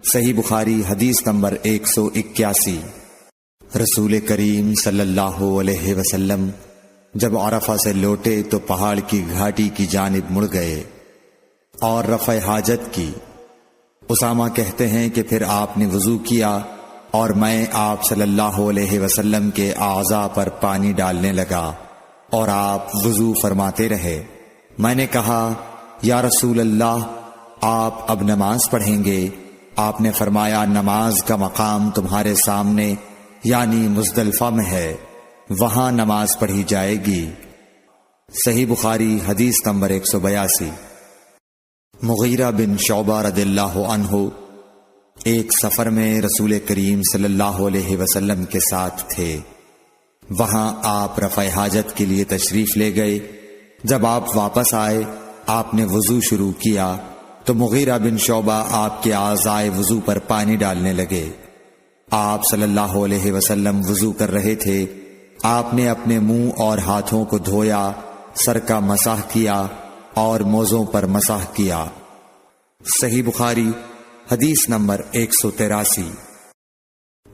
صحیح بخاری حدیث نمبر 181۔ رسول کریم صلی اللہ علیہ وسلم جب عرفہ سے لوٹے تو پہاڑ کی گھاٹی کی جانب مڑ گئے اور رفع حاجت کی۔ اسامہ کہتے ہیں کہ پھر آپ نے وضو کیا اور میں آپ صلی اللہ علیہ وسلم کے اعضاء پر پانی ڈالنے لگا اور آپ وضو فرماتے رہے۔ میں نے کہا یا رسول اللہ، آپ اب نماز پڑھیں گے؟ آپ نے فرمایا نماز کا مقام تمہارے سامنے یعنی مزدلفہ میں ہے، وہاں نماز پڑھی جائے گی۔ صحیح بخاری حدیث نمبر 182۔ مغیرہ بن شعبہ رضی اللہ عنہ ایک سفر میں رسول کریم صلی اللہ علیہ وسلم کے ساتھ تھے۔ وہاں آپ رفع حاجت کے لیے تشریف لے گئے۔ جب آپ واپس آئے، آپ نے وضو شروع کیا تو مغیرہ بن شعبہ آپ کے اعضائے وضو پر پانی ڈالنے لگے۔ آپ صلی اللہ علیہ وسلم وضو کر رہے تھے۔ آپ نے اپنے منہ اور ہاتھوں کو دھویا، سر کا مسح کیا اور موزوں پر مسح کیا۔ صحیح بخاری حدیث نمبر 183۔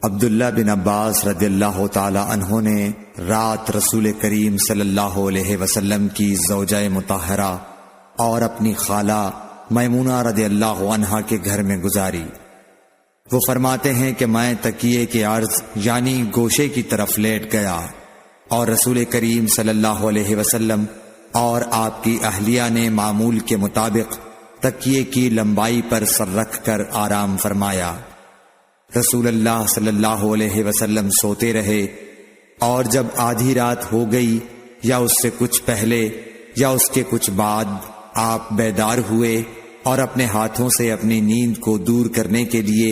عبداللہ بن عباس رضی اللہ تعالی عنہ نے رات رسول کریم صلی اللہ علیہ وسلم کی زوجہ مطہرہ اور اپنی خالہ میمونہ رضی اللہ عنہا کے گھر میں گزاری۔ وہ فرماتے ہیں کہ میں تکیے کے عرض یعنی گوشے کی طرف لیٹ گیا اور رسول کریم صلی اللہ علیہ وسلم اور آپ کی اہلیہ نے معمول کے مطابق تکیے کی لمبائی پر سر رکھ کر آرام فرمایا۔ رسول اللہ صلی اللہ علیہ وسلم سوتے رہے اور جب آدھی رات ہو گئی یا اس سے کچھ پہلے یا اس کے کچھ بعد آپ بیدار ہوئے اور اپنے ہاتھوں سے اپنی نیند کو دور کرنے کے لیے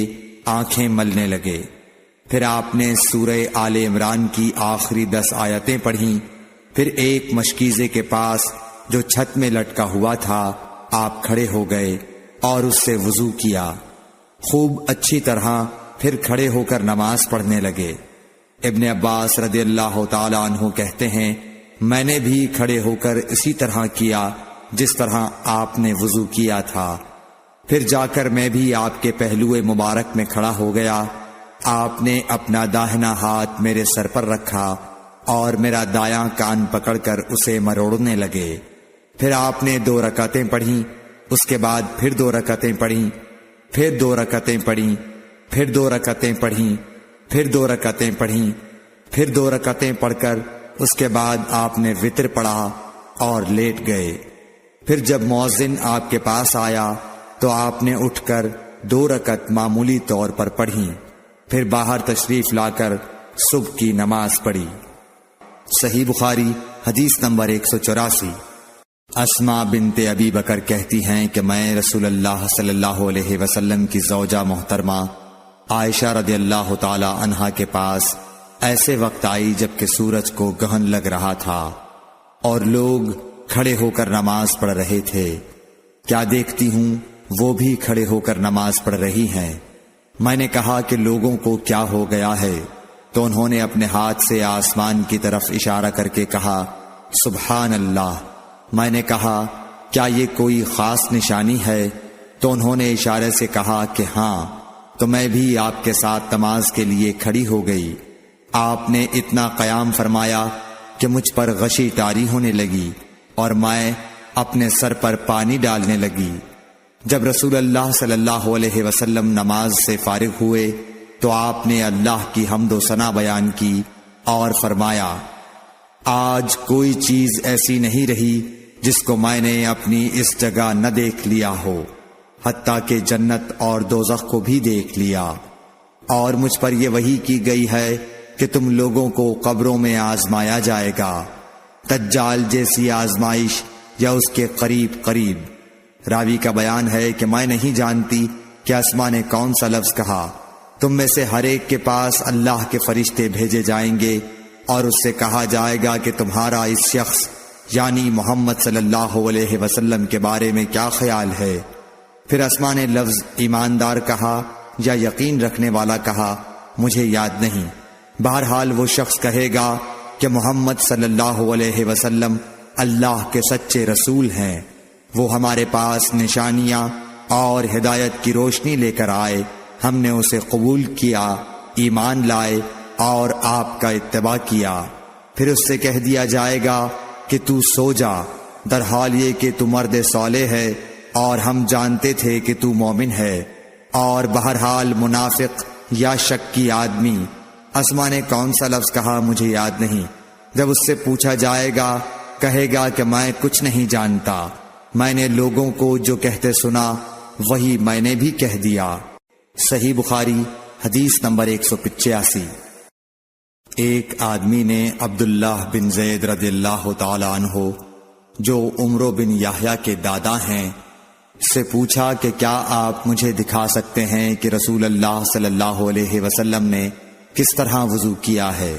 آنکھیں ملنے لگے۔ پھر آپ نے سورہ آل عمران کی آخری 10 آیتیں پڑھیں۔ پھر ایک مشکیزے کے پاس جو چھت میں لٹکا ہوا تھا آپ کھڑے ہو گئے اور اس سے وضو کیا، خوب اچھی طرح، پھر کھڑے ہو کر نماز پڑھنے لگے۔ ابن عباس رضی اللہ تعالی عنہ کہتے ہیں میں نے بھی کھڑے ہو کر اسی طرح کیا جس طرح آپ نے وضو کیا تھا۔ پھر جا کر میں بھی آپ کے پہلو مبارک میں کھڑا ہو گیا۔ آپ نے اپنا داہنا ہاتھ میرے سر پر رکھا اور میرا دایاں کان پکڑ کر اسے مروڑنے لگے۔ پھر آپ نے 2 رکعتیں پڑھیں، اس کے بعد پھر 2 رکعتیں پڑھیں، پھر 2 رکعتیں پڑھیں، پھر 2 رکعتیں پڑھیں، پھر 2 رکعتیں پڑھیں، پھر 2 رکعتیں پڑھ کر اس کے بعد آپ نے وتر پڑھا اور لیٹ گئے۔ پھر جب مؤذن آپ کے پاس آیا تو آپ نے اٹھ کر 2 رکعت معمولی طور پر پڑھیں، پھر باہر تشریف لا کر صبح کی نماز پڑھی۔ صحیح بخاری حدیث نمبر 184۔ اسماء بنت ابی بکر کہتی ہیں کہ میں رسول اللہ صلی اللہ علیہ وسلم کی زوجہ محترمہ عائشہ رضی اللہ تعالی عنہا کے پاس ایسے وقت آئی جبکہ سورج کو گہن لگ رہا تھا اور لوگ کھڑے ہو کر نماز پڑھ رہے تھے۔ کیا دیکھتی ہوں وہ بھی کھڑے ہو کر نماز پڑھ رہی ہیں۔ میں نے کہا کہ لوگوں کو کیا ہو گیا ہے، تو انہوں نے اپنے ہاتھ سے آسمان کی طرف اشارہ کر کے کہا سبحان اللہ۔ میں نے کہا کیا یہ کوئی خاص نشانی ہے؟ تو انہوں نے اشارے سے کہا کہ ہاں۔ تو میں بھی آپ کے ساتھ نماز کے لیے کھڑی ہو گئی۔ آپ نے اتنا قیام فرمایا کہ مجھ پر غشی طاری ہونے لگی اور میں اپنے سر پر پانی ڈالنے لگی۔ جب رسول اللہ صلی اللہ علیہ وسلم نماز سے فارغ ہوئے تو آپ نے اللہ کی حمد و ثنا بیان کی اور فرمایا آج کوئی چیز ایسی نہیں رہی جس کو میں نے اپنی اس جگہ نہ دیکھ لیا ہو، حتیٰ کہ جنت اور دوزخ کو بھی دیکھ لیا، اور مجھ پر یہ وحی کی گئی ہے کہ تم لوگوں کو قبروں میں آزمایا جائے گا، دجال جیسی آزمائش یا اس کے قریب قریب۔ راوی کا بیان ہے کہ میں نہیں جانتی کہ اسماء نے کون سا لفظ کہا۔ تم میں سے ہر ایک کے پاس اللہ کے فرشتے بھیجے جائیں گے اور اس سے کہا جائے گا کہ تمہارا اس شخص یعنی محمد صلی اللہ علیہ وسلم کے بارے میں کیا خیال ہے؟ پھر اسماء نے لفظ ایماندار کہا یا یقین رکھنے والا کہا، مجھے یاد نہیں۔ بہرحال وہ شخص کہے گا کہ محمد صلی اللہ علیہ وسلم اللہ کے سچے رسول ہیں، وہ ہمارے پاس نشانیاں اور ہدایت کی روشنی لے کر آئے ہم نے اسے قبول کیا، ایمان لائے اور آپ کا اتباع کیا۔ پھر اس سے کہہ دیا جائے گا کہ تو سو جا، در حال یہ کہ تو مرد صالح ہے اور ہم جانتے تھے کہ تو مومن ہے۔ اور بہرحال منافق یا شکی آدمی، اسما نے کون سا لفظ کہا مجھے یاد نہیں، جب اس سے پوچھا جائے گا کہے گا کہ میں کچھ نہیں جانتا، میں نے لوگوں کو جو کہتے سنا وہی میں نے بھی کہہ دیا۔ صحیح بخاری حدیث نمبر 185۔ ایک آدمی نے عبداللہ بن زید رضی اللہ تعالی عنہ جو عمرو بن یحییٰ کے دادا ہیں سے پوچھا کہ کیا آپ مجھے دکھا سکتے ہیں کہ رسول اللہ صلی اللہ علیہ وسلم نے کس طرح وضو کیا ہے؟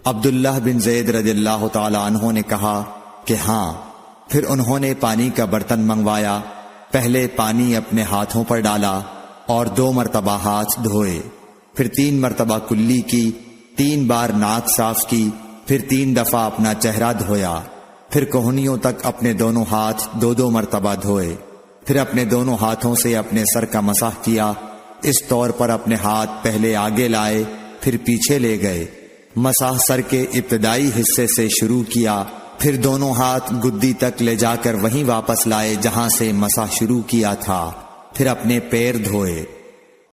عبداللہ بن زید رضی اللہ تعالی عنہ نے کہا کہ ہاں۔ پھر انہوں نے پانی کا برتن منگوایا، پہلے پانی اپنے ہاتھوں پر ڈالا اور 2 مرتبہ ہاتھ دھوئے، پھر 3 مرتبہ کلی کی، 3 بار ناک صاف کی، پھر 3 دفعہ اپنا چہرہ دھویا، پھر کوہنیوں تک اپنے دونوں ہاتھ 2 مرتبہ دھوئے، پھر اپنے دونوں ہاتھوں سے اپنے سر کا مسح کیا، اس طور پر اپنے ہاتھ پہلے آگے لائے پھر پیچھے لے گئے، مسح سر کے ابتدائی حصے سے شروع کیا، پھر دونوں ہاتھ گدی تک لے جا کر وہیں واپس لائے جہاں سے مسح شروع کیا تھا، پھر اپنے پیر دھوئے۔